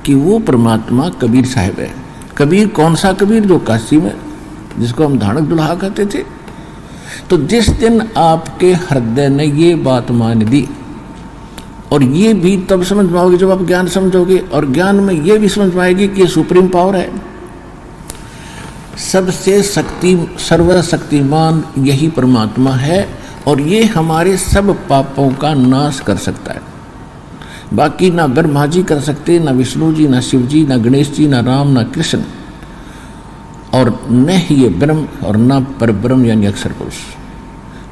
कि वो परमात्मा कबीर साहब है। कबीर कौन सा कबीर? जो काशी में, जिसको हम धानक दुल्हा कहते थे। तो जिस दिन आपके हृदय ने ये बात मान दी, और ये भी तब समझ पाओगे जब आप ज्ञान समझोगे, और ज्ञान में ये भी समझ पाएगी कि ये सुप्रीम पावर है, सबसे सर्वशक्तिमान यही परमात्मा है, और ये हमारे सब पापों का नाश कर सकता है। बाकी ना ब्रह्मा जी कर सकते, ना विष्णु जी, ना शिव जी, ना गणेश जी, ना राम, ना कृष्ण, और न ही ये ब्रह्म और ना पर ब्रह्म यानी अक्षर पुरुष।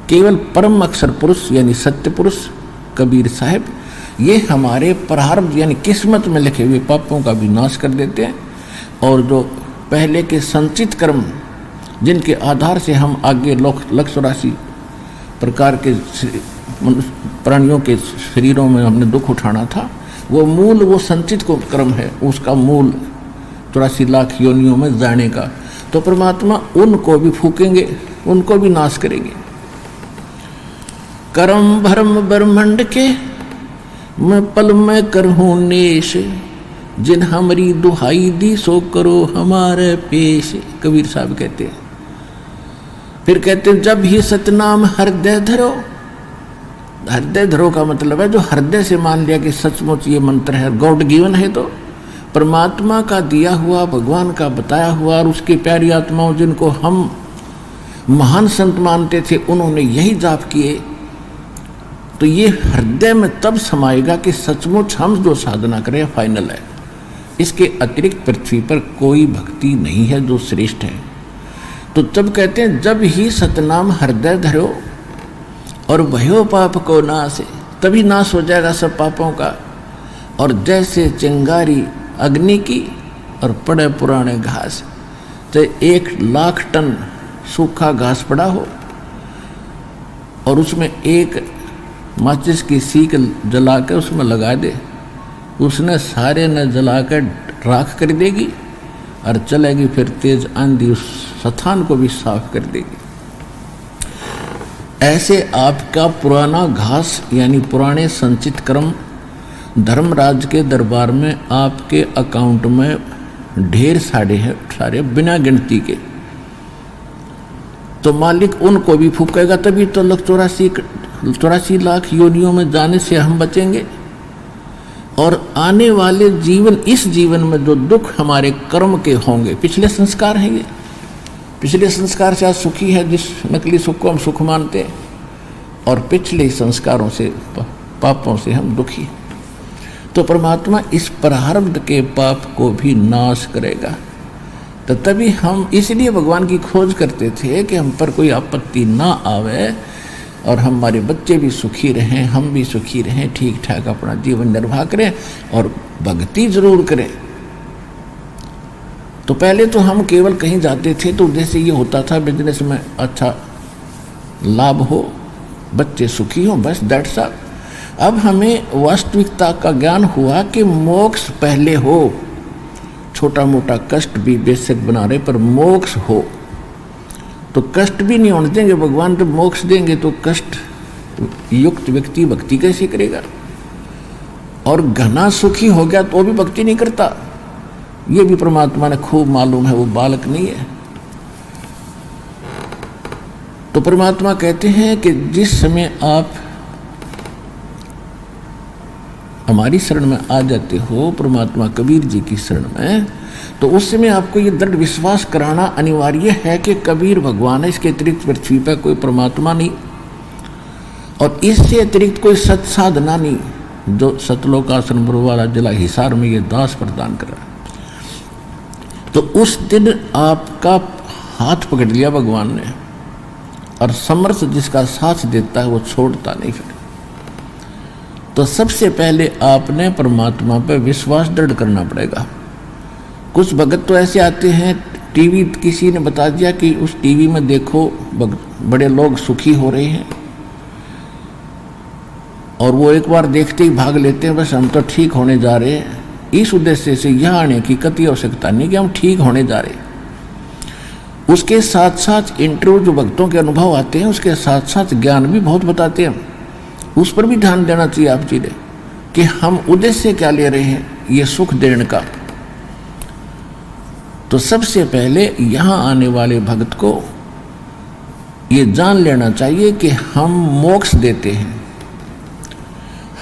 केवल परम अक्षर पुरुष यानी सत्य पुरुष कबीर साहब ये हमारे प्रारब्ध यानी किस्मत में लिखे हुए पापों का भी नाश कर देते हैं, और जो पहले के संचित कर्म जिनके आधार से हम आगे 184 प्रकार के प्राणियों के शरीरों में हमने दुख उठाना था, वो मूल वो संचित को कर्म है, उसका मूल 84 लाख योनियों में जाने का। तो परमात्मा उनको भी फूकेंगे, उनको भी नाश करेंगे। कर्म भरम ब्रह्मंड के मैं पल में करहूँ नेश, जिन हमारी दुहाई दी सो करो हमारे पेश, कबीर साहब कहते हैं। फिर कहते हैं जब ही सतनाम हृदय धरो। हृदय धरो का मतलब है जो हृदय से मान लिया कि सचमुच ये मंत्र है, गॉड गिवन है, तो परमात्मा का दिया हुआ, भगवान का बताया हुआ, और उसकी प्यारी आत्माओं जिनको हम महान संत मानते थे उन्होंने यही जाप किए, तो ये हृदय में तब समाएगा कि सचमुच हम जो साधना करें फाइनल है। इसके अतिरिक्त पृथ्वी पर कोई भक्ति नहीं है जो श्रेष्ठ है। तो तब कहते हैं जब ही सतनाम हृदय धरो और भयो पाप को नाश, तभी नाश हो जाएगा सब पापों का। और जैसे चिंगारी अग्नि की और पड़े पुराने घास, तो 1,00,000 टन सूखा घास पड़ा हो और उसमें एक माचिस की सीख जला कर उसमें लगा दे, उसने सारे न जला कर राख कर देगी और चलेगी, फिर तेज आंधी उस स्थान को भी साफ कर देगी। ऐसे आपका पुराना घास यानी पुराने संचित कर्म धर्मराज के दरबार में आपके अकाउंट में ढेर सारे बिना गिनती के, तो मालिक उनको भी फूकेगा, तभी तो 84 लाख योनियों में जाने से हम बचेंगे। और आने वाले जीवन, इस जीवन में जो दुख हमारे कर्म के होंगे, पिछले संस्कार हैं ये, पिछले संस्कार से आज सुखी है, जिस नकली सुख को हम सुख मानते हैं, और पिछले संस्कारों से पापों से हम दुखी। तो परमात्मा इस प्रारब्ध के पाप को भी नाश करेगा। तो तभी हम इसलिए भगवान की खोज करते थे कि हम पर कोई आपत्ति ना आवे और हमारे बच्चे भी सुखी रहें, हम भी सुखी रहें, ठीक ठाक अपना जीवन निर्वाह करें और भक्ति जरूर करें। तो पहले तो हम केवल कहीं जाते थे तो उद्देश्य ये होता था बिजनेस में अच्छा लाभ हो, बच्चे सुखी हों, बस दैट्स ऑल। अब हमें वास्तविकता का ज्ञान हुआ कि मोक्ष पहले हो, छोटा मोटा कष्ट भी बेशक बना रहे पर मोक्ष हो, तो कष्ट भी नहीं होने देंगे भगवान। जब मोक्ष देंगे तो कष्ट युक्त व्यक्ति भक्ति कैसे करेगा? और घना सुखी हो गया तो भी भक्ति नहीं करता, ये भी परमात्मा ने खूब मालूम है, वो बालक नहीं है। तो परमात्मा कहते हैं कि जिस समय आप हमारी शरण में आ जाते हो, परमात्मा कबीर जी की शरण में, तो उस समय आपको ये दृढ़ विश्वास कराना अनिवार्य है कि कबीर भगवान है, इसके अतिरिक्त पृथ्वी पर कोई परमात्मा नहीं, और इससे अतिरिक्त कोई सत साधना नहीं, जो सतलोकासन वाला जिला हिसार में ये दास प्रदान कर रहा है। तो उस दिन आपका हाथ पकड़ लिया भगवान ने, और समर्थ जिसका साथ देता है वो छोड़ता नहीं। फिर तो सबसे पहले आपने परमात्मा पर विश्वास दृढ़ करना पड़ेगा। कुछ भगत तो ऐसे आते हैं, टीवी किसी ने बता दिया कि उस टीवी में देखो बड़े लोग सुखी हो रहे हैं, और वो एक बार देखते ही भाग लेते हैं, बस हम तो ठीक होने जा रहे हैं। इस उद्देश्य से यहाँ आने की कतई आवश्यकता नहीं कि हम ठीक होने जा रहे हैं। उसके साथ साथ इंटरव्यू जो भक्तों के अनुभव आते हैं, उसके साथ साथ ज्ञान भी बहुत बताते हैं, उस पर भी ध्यान देना चाहिए आप जी ने कि हम उद्देश्य क्या ले रहे हैं। ये सुख देने का, तो सबसे पहले यहाँ आने वाले भक्त को ये जान लेना चाहिए कि हम मोक्ष देते हैं।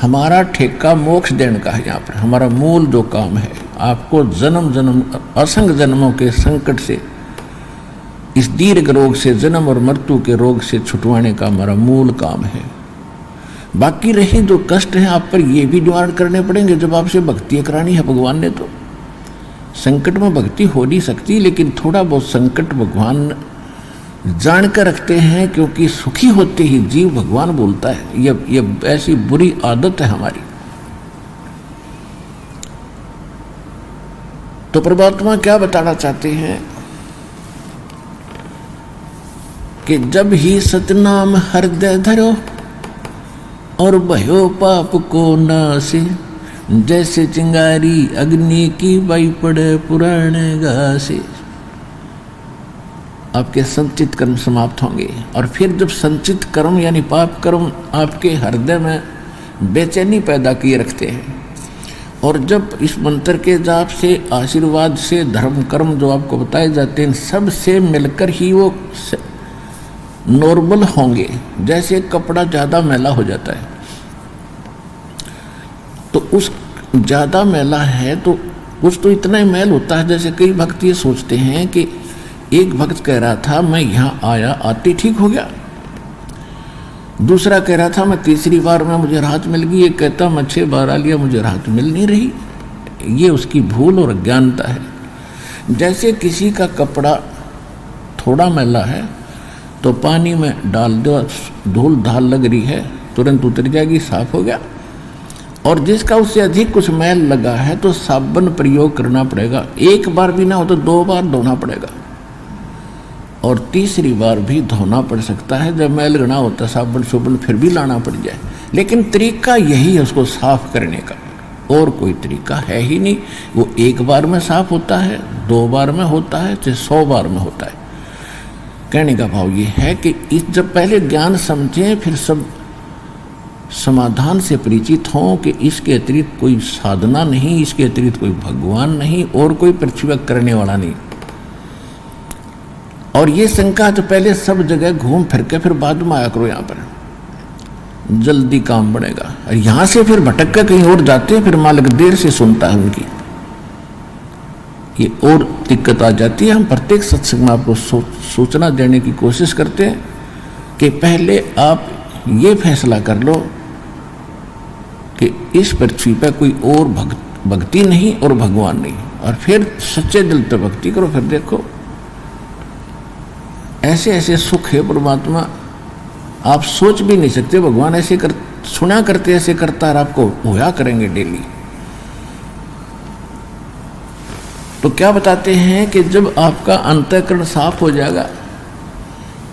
हमारा ठेका मोक्ष देने का है। यहाँ पर हमारा मूल जो काम है, आपको जन्म जन्म असंख्य जन्मों के संकट से, इस दीर्घ रोग से, जन्म और मृत्यु के रोग से छुटवाने का हमारा मूल काम है। बाकी रहे जो कष्ट है आप पर, ये भी निवारण करने पड़ेंगे। जब आपसे भक्ति करानी है भगवान ने, तो संकट में भक्ति हो नहीं सकती, लेकिन थोड़ा बहुत संकट भगवान जान कर रखते हैं, क्योंकि सुखी होते ही जीव भगवान बोलता है। ये ऐसी बुरी आदत है हमारी। तो परमात्मा क्या बताना चाहते हैं कि जब ही सतनाम हृदय धरो और भयो पाप को नासे, जैसे चिंगारी अग्नि की बाई पड़े पुराने घासे। आपके संचित कर्म समाप्त होंगे, और फिर जब संचित कर्म यानी पाप कर्म आपके हृदय में बेचैनी पैदा किए रखते हैं, और जब इस मंत्र के जाप से, आशीर्वाद से, धर्म कर्म जो आपको बताए जाते हैं, सब से मिलकर ही वो नॉर्मल होंगे। जैसे कपड़ा ज़्यादा मैला हो जाता है, तो उस ज़्यादा मैला है तो कुछ तो इतना ही मैल होता है। जैसे कई भक्त ये सोचते हैं कि एक भक्त कह रहा था मैं यहाँ आया, आते ठीक हो गया। दूसरा कह रहा था मैं तीसरी बार में मुझे राहत मिल गई। एक कहता मैं 6 बार आ लिया, मुझे राहत मिल नहीं रही। ये उसकी भूल और अज्ञानता है। जैसे किसी का कपड़ा थोड़ा मैला है तो पानी में डाल दो, धूल धाल लग रही है, तुरंत उतर जाएगी, साफ हो गया। और जिसका उससे अधिक कुछ मैल लगा है तो साबुन प्रयोग करना पड़ेगा। एक बार भी ना हो तो 2 बार धोना पड़ेगा, और तीसरी बार भी धोना पड़ सकता है। जब मैल गना होता साबुन सुबुन फिर भी लाना पड़ जाए, लेकिन तरीका यही है उसको साफ करने का, और कोई तरीका है ही नहीं। वो 1 बार में साफ होता है, 2 बार में होता है, चाहे 100 बार में होता है। कहने का भाव ये है कि जब पहले ज्ञान समझें, फिर सब समाधान से परिचित हों कि इसके अतिरिक्त कोई साधना नहीं, इसके अतिरिक्त कोई भगवान नहीं, और कोई पृथ्वी करने वाला नहीं। और ये शंका तो पहले सब जगह घूम फिर के फिर बाद में आया करो, यहाँ पर जल्दी काम बढ़ेगा। और यहाँ से फिर भटक कर कहीं और जाते हैं, फिर मालिक देर से सुनता है उनकी, ये और दिक्कत आ जाती है। हम प्रत्येक सत्संग में आपको सूचना देने की कोशिश करते हैं कि पहले आप ये फैसला कर लो कि इस पृथ्वी पर कोई और भक्ति नहीं और भगवान नहीं, और फिर सच्चे दिल पे भक्ति करो। फिर देखो ऐसे ऐसे सुख है परमात्मा, आप सोच भी नहीं सकते। भगवान ऐसे सुना करते, ऐसे करता है, आपको होया करेंगे डेली। तो क्या बताते हैं कि जब आपका अंतःकरण साफ हो जाएगा,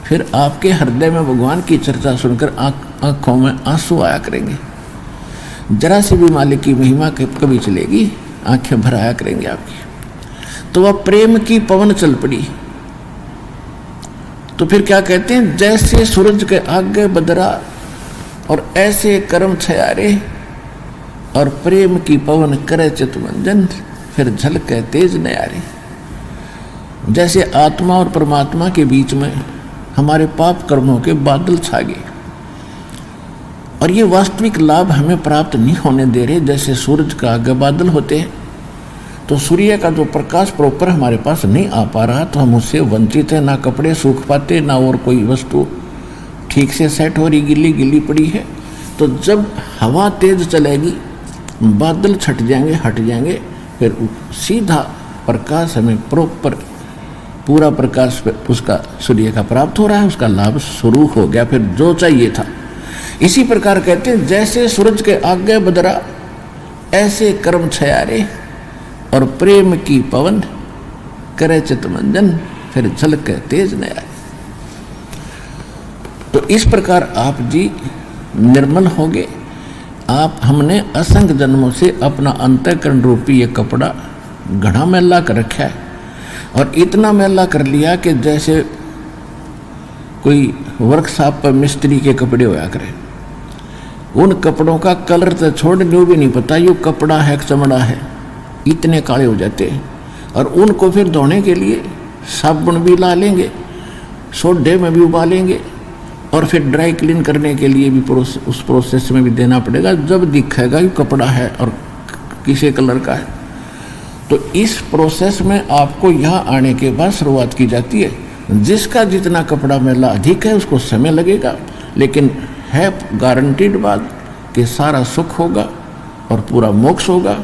फिर आपके हृदय में भगवान की चर्चा सुनकर आंखों में आंसू आया करेंगे। जरा सी भी मालिक की महिमा कभी चलेगी, आंखें भर आया करेंगे आपकी। तो वह प्रेम की पवन चल पड़ी। तो फिर क्या कहते हैं, जैसे सूरज के आगे बदरा और ऐसे कर्म छयारे, और प्रेम की पवन करे चितमंजन, फिर झलके तेज नयारे। जैसे आत्मा और परमात्मा के बीच में हमारे पाप कर्मों के बादल छा गए, और ये वास्तविक लाभ हमें प्राप्त नहीं होने दे रहे। जैसे सूरज का आगे बादल होते हैं, तो सूर्य का जो प्रकाश प्रॉपर हमारे पास नहीं आ पा रहा, तो हम उससे वंचित हैं। ना कपड़े सूख पाते, ना और कोई वस्तु ठीक से सेट हो रही, गिल्ली गिल्ली पड़ी है। तो जब हवा तेज चलेगी, बादल छट जाएंगे, हट जाएंगे, फिर सीधा प्रकाश हमें प्रॉपर पूरा प्रकाश उसका सूर्य का प्राप्त हो रहा है, उसका लाभ शुरू हो गया, फिर जो चाहिए था। इसी प्रकार कहते हैं, जैसे सूरज के आगे बदरा ऐसे कर्म छयारे, और प्रेम की पवन करे चितमंजन, फिर झलके तेज नयारे। तो इस प्रकार आप जी निर्मल होगे। आप हमने असंख्य जन्मों से अपना अंतःकरण रूपी ये कपड़ा घड़ा मैला कर रखा है, और इतना मैला कर लिया कि जैसे कोई वर्कशॉप पर मिस्त्री के कपड़े होया करे। उन कपड़ों का कलर तो छोड़ न्यू भी नहीं पता ये कपड़ा है चमड़ा है, इतने काले हो जाते हैं। और उनको फिर धोने के लिए साबुन भी ला लेंगे, सोडे में भी उबालेंगे, और फिर ड्राई क्लीन करने के लिए भी उस प्रोसेस में भी देना पड़ेगा, जब दिखेगा कि कपड़ा है और किसी कलर का है। तो इस प्रोसेस में आपको यहाँ आने के बाद शुरुआत की जाती है। जिसका जितना कपड़ा मैला अधिक है उसको समय लगेगा, लेकिन है गारंटीड बात कि सारा सुख होगा और पूरा मोक्ष होगा,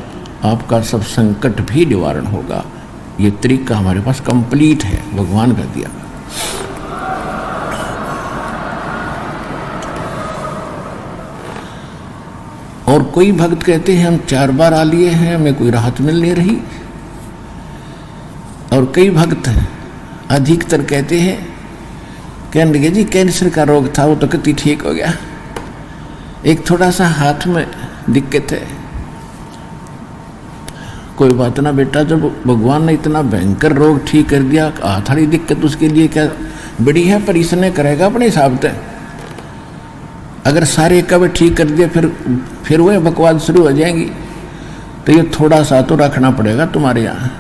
आपका सब संकट भी निवारण होगा। ये तरीका हमारे पास कंप्लीट है, भगवान का दिया। और कोई भक्त कहते हैं हम 4 बार आ लिए हैं, हमें कोई राहत मिल नहीं रही। और कई भक्त अधिकतर कहते हैं, कहने लगे जी कैंसर का रोग था वो तो कति ठीक हो गया, एक थोड़ा सा हाथ में दिक्कत है। कोई बात ना बेटा, जब भगवान ने इतना भयंकर रोग ठीक कर दिया, हाथ वाली दिक्कत उसके लिए क्या बड़ी है, पर इसने करेगा अपने हिसाब से। अगर सारे कब ठीक कर दिया फिर वह बकवाद शुरू हो जाएंगी। तो ये थोड़ा सा तो रखना पड़ेगा तुम्हारे यहाँ,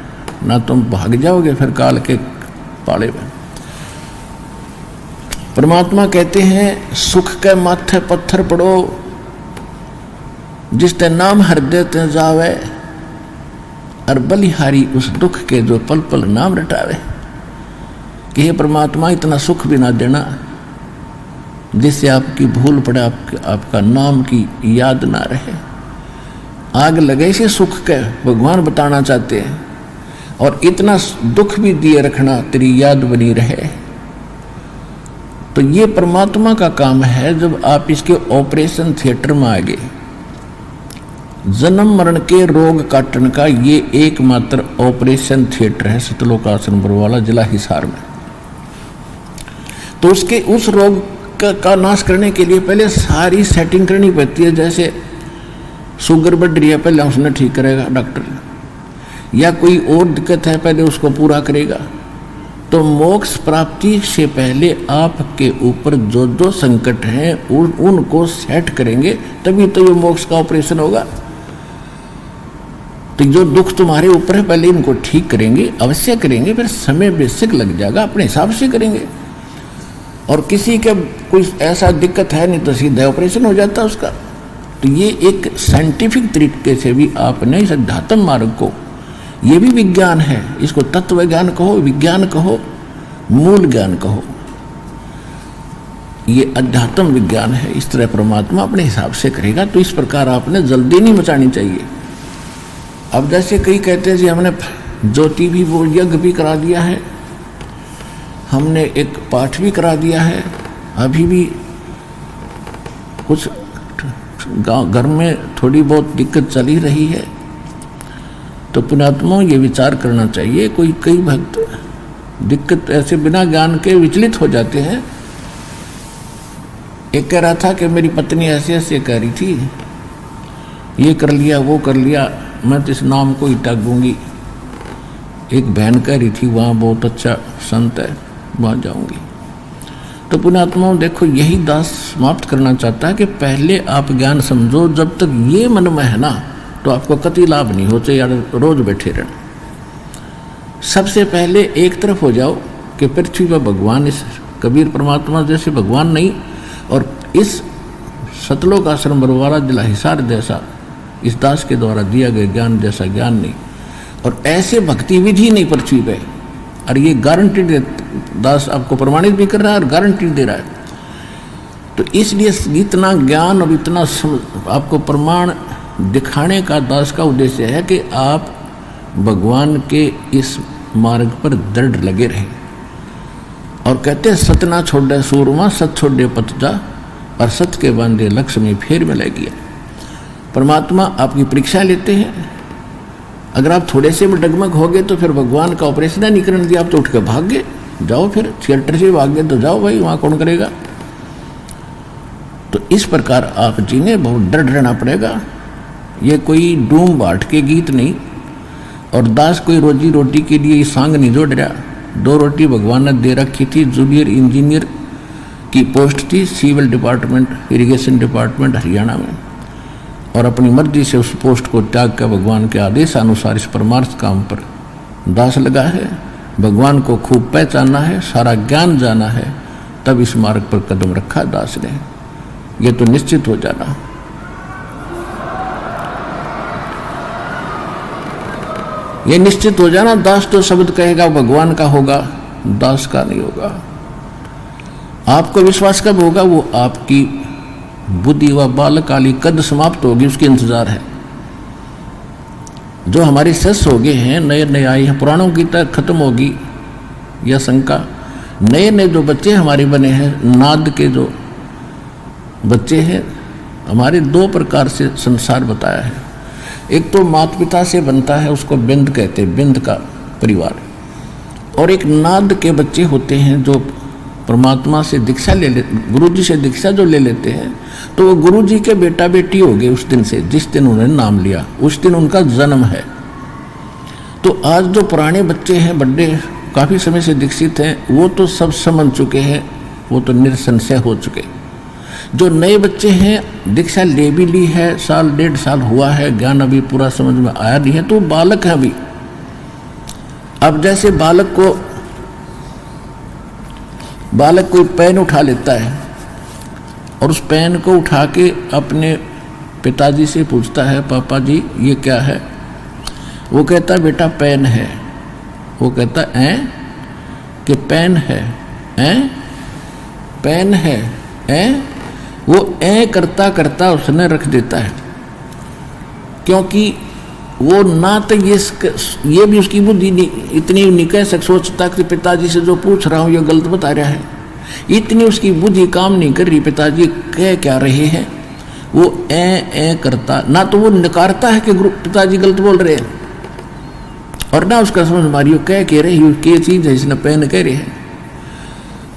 ना तुम भाग जाओगे फिर काल के पाले में। परमात्मा कहते हैं सुख के माथे पत्थर पड़ो, जिसते नाम हृदय ते जावे, और बलिहारी उस दुख के जो पल पल नाम रटावे। कि हे परमात्मा इतना सुख भी ना देना जिससे आपकी भूल पड़े, आपका नाम की याद ना रहे। आग लगे से सुख के भगवान बताना चाहते हैं, और इतना दुख भी दिए रखना तेरी याद बनी रहे। तो ये परमात्मा का काम है। जब आप इसके ऑपरेशन थिएटर में आ गए, जन्म मरण के रोग काटन का ये एकमात्र ऑपरेशन थिएटर है सतलोक आश्रम बरवाला, जिला हिसार में। तो उसके उस रोग का नाश करने के लिए पहले सारी सेटिंग करनी पड़ती है। जैसे शुगर बढ़ रही है, पहले उसने ठीक करेगा डॉक्टर, या कोई और दिक्कत है पहले उसको पूरा करेगा। तो मोक्ष प्राप्ति से पहले आपके ऊपर जो जो संकट हैं उनको सेट करेंगे, तभी तो ये मोक्ष का ऑपरेशन होगा। तो जो दुख तुम्हारे ऊपर है पहले इनको ठीक करेंगे, अवश्य करेंगे, फिर समय बेसिक लग जाएगा, अपने हिसाब से करेंगे। और किसी का कोई ऐसा दिक्कत है नहीं तो सीधा ऑपरेशन हो जाता है उसका। तो ये एक साइंटिफिक तरीके से भी आपने इस अध्यात्म मार्ग को, ये भी विज्ञान है, इसको तत्व ज्ञान कहो, विज्ञान कहो, मूल ज्ञान कहो, ये अध्यात्म विज्ञान है। इस तरह परमात्मा अपने हिसाब से करेगा। तो इस प्रकार आपने जल्दी नहीं मचानी चाहिए। अब जैसे कई कहते हैं जी हमने ज्योति भी वो यज्ञ भी करा दिया है, हमने एक पाठ भी करा दिया है, अभी भी कुछ घर में थोड़ी बहुत दिक्कत चली रही है। तो पुण्यात्मा ये विचार करना चाहिए, कोई कई भक्त दिक्कत ऐसे बिना ज्ञान के विचलित हो जाते हैं। एक कह रहा था कि मेरी पत्नी ऐसे ऐसे कह रही थी, ये कर लिया वो कर लिया, मैं तो इस नाम को ही त्यागूंगी। एक बहन कह रही थी वहाँ बहुत अच्छा संत है, वहाँ जाऊंगी। तो पुण्यात्माओं देखो, यही दास समाप्त करना चाहता है कि पहले आप ज्ञान समझो। जब तक ये मन में है ना तो आपको कतई लाभ नहीं होते यार, रोज बैठे रहना। सबसे पहले एक तरफ हो जाओ कि पृथ्वी पर भगवान, इस कबीर परमात्मा जैसे भगवान नहीं, और इस सतलोक आश्रम बरवाला जिला हिसार जैसा इस दास के द्वारा दिया गया ज्ञान जैसा ज्ञान नहीं, और ऐसे भक्ति विधि नहीं पृथ्वी पे। और ये गारंटी दास आपको प्रमाणित भी कर रहा है और गारंटी दे रहा है। तो इसलिए इतना ज्ञान और इतना आपको प्रमाण दिखाने का दास का उद्देश्य है कि आप भगवान के इस मार्ग पर दृढ़ लगे रहें। और कहते हैं सत ना छोड़े सूरमा, सत छोड़े पथ जा, और सत के बांधे लक्ष्य में फेर में लग गया। परमात्मा आपकी परीक्षा लेते हैं। अगर आप थोड़े से भी डगमग हो गए तो फिर भगवान का ऑपरेशन नहीं करने दिया, आप तो उठ के भाग गए, जाओ फिर थिएटर से भाग गए तो जाओ भाई, वहाँ कौन करेगा। तो इस प्रकार आप जीने बहुत डर रहना पड़ेगा। ये कोई डूम बाट के गीत नहीं, और दास कोई रोजी रोटी के लिए सांग नहीं जोड़ रहा। 2 रोटी भगवान ने दे रखी थी, जूनियर इंजीनियर की पोस्ट थी, civil department, irrigation department Haryana में। और अपनी मर्जी से उस पोस्ट को त्याग कर भगवान के आदेशानुसार इस परमार्थ काम पर दास लगा है। भगवान को खूब पहचाना है, सारा ज्ञान जाना है, तब इस मार्ग पर कदम रखा दास ने। ये तो निश्चित हो जाना। ये निश्चित हो जाना, दास तो शब्द कहेगा भगवान का होगा, दास का नहीं होगा। आपको विश्वास कब होगा? वो आपकी बुद्धि व बालकाली कद समाप्त होगी, उसकी इंतजार है। जो हमारे शिष्य हो गए हैं, नए नए आए हैं, पुराणों की तरह खत्म होगी यह शंका। नए नए जो बच्चे हमारे बने हैं, नाद के जो बच्चे हैं हमारे, दो प्रकार से संसार बताया है। एक तो माता पिता से बनता है, उसको बिंद कहते हैं, बिंद का परिवार। और एक नाद के बच्चे होते हैं जो परमात्मा से दीक्षा ले गुरु जी से दीक्षा जो ले लेते हैं, तो वो गुरु जी के बेटा बेटी हो गए उस दिन से, जिस दिन उन्होंने नाम लिया, उस दिन उनका जन्म है। तो आज जो पुराने बच्चे हैं, बड़े काफ़ी समय से दीक्षित हैं, वो तो सब समझ चुके हैं, वो तो निरसंशय हो चुके। जो नए बच्चे हैं, दीक्षा ले भी ली है, साल डेढ़ साल हुआ है, ज्ञान अभी पूरा समझ में आया नहीं है, तो बालक है अभी। अब जैसे बालक कोई पेन उठा लेता है और उस पेन को उठा के अपने पिताजी से पूछता है, पापा जी ये क्या है? वो कहता है बेटा पेन है। वो कहता है कि पेन है, पेन है, वो करता करता उसने रख देता है, क्योंकि वो ना तो ये भी उसकी बुद्धि इतनी निकल सोचता कि पिताजी से जो पूछ रहा हूँ ये गलत बता रहा है, इतनी उसकी बुद्धि काम नहीं कर रही पिताजी कह क्या रहे हैं। वो करता, ना तो वो नकारता है कि पिताजी गलत बोल रहे हैं, और ना उसका समझ मारियो कह रहे हैं क्या चीज़ है इसने पेन कह रहे हैं।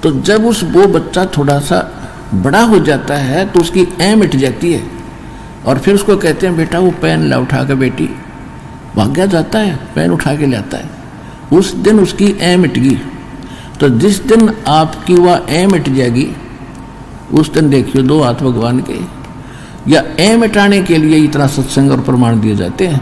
तो जब वो बच्चा थोड़ा सा बड़ा हो जाता है तो उसकी मिट जाती है, और फिर उसको कहते हैं बेटा वो पेन ला उठा के, बेटी भाग्या जाता है, पेन उठा के लाता है। उस दिन उसकी मिट गई। तो जिस दिन आपकी वह मिट जाएगी, उस दिन देखियो दो हाथ भगवान के, या मिटाने के लिए इतना सत्संग और प्रमाण दिए जाते हैं।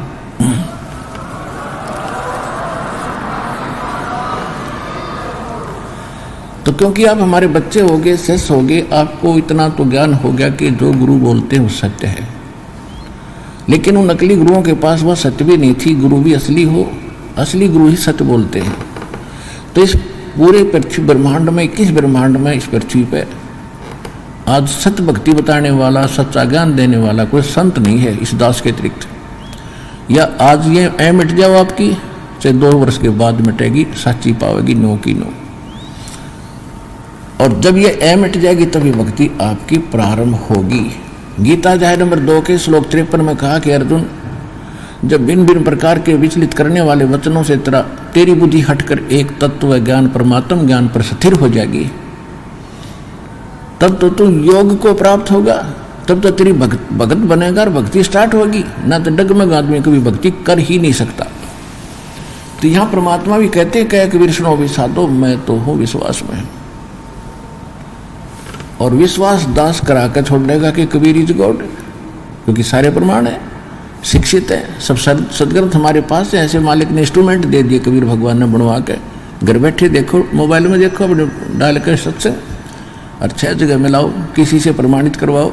तो क्योंकि आप हमारे बच्चे हो गए, शिष्य हो गए, आपको इतना तो ज्ञान हो गया कि जो गुरु बोलते हैं वो सत्य है। लेकिन उन नकली गुरुओं के पास वह सत्य भी नहीं थी, गुरु भी असली हो, असली गुरु ही सत्य बोलते हैं। तो इस पूरे पृथ्वी ब्रह्मांड में, किस ब्रह्मांड में, इस पृथ्वी पे आज सत्य भक्ति बताने वाला, सच्चा ज्ञान देने वाला कोई संत नहीं है इस दास के अतिरिक्त। या आज ये मिट जाओ आपकी, चाहे 2 वर्ष के बाद मिटेगी, सच्ची पावेगी, नो की नो। और जब ये मिट जाएगी तभी भक्ति आपकी प्रारंभ होगी। गीता अध्याय नंबर 2 के श्लोक 53 में कहा कि अर्जुन, जब भिन्न भिन्न प्रकार के विचलित करने वाले वचनों से तेरी बुद्धि हटकर एक तत्व ज्ञान, परमात्म ज्ञान पर स्थिर हो जाएगी, तब तो तू योग को प्राप्त होगा, तब तो तेरी भगत बनेगा और भक्ति स्टार्ट होगी। ना तो डगमग आदमी कभी भक्ति कर ही नहीं सकता। तो यहाँ परमात्मा भी कहते हैं, कह कबीर सुनो भी साधो, मैं तो हूँ विश्वास में। और विश्वास दास करा कर छोड़ देगा कि कबीर इज गॉड, क्योंकि सारे प्रमाण है, शिक्षित है, सब सदग्रंथ हमारे पास है। ऐसे मालिक ने इंस्ट्रूमेंट दे दिए कबीर भगवान ने बनवा के, घर बैठे देखो, मोबाइल में देखो, अपने डाल कर सत्संग, और 6 जगह मिलाओ, किसी से प्रमाणित करवाओ।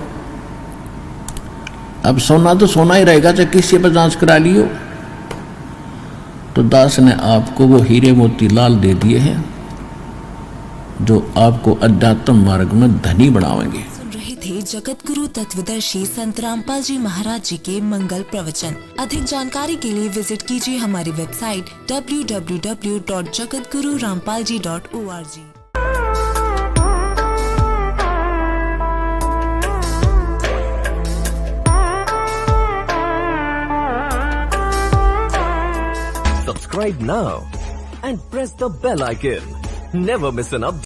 अब सोना तो सोना ही रहेगा, चाहे किसी पर जांच करा लियो। तो दास ने आपको वो हीरे मोती लाल दे दिए हैं जो आपको अध्यात्म मार्ग में धनी बनाएंगे। सुन रहे थे जगत गुरु तत्वदर्शी संत रामपाल जी महाराज जी के मंगल प्रवचन। अधिक जानकारी के लिए विजिट कीजिए हमारी website www.jagatgururampalji.org। Subscribe now and press the bell icon. Never miss an update.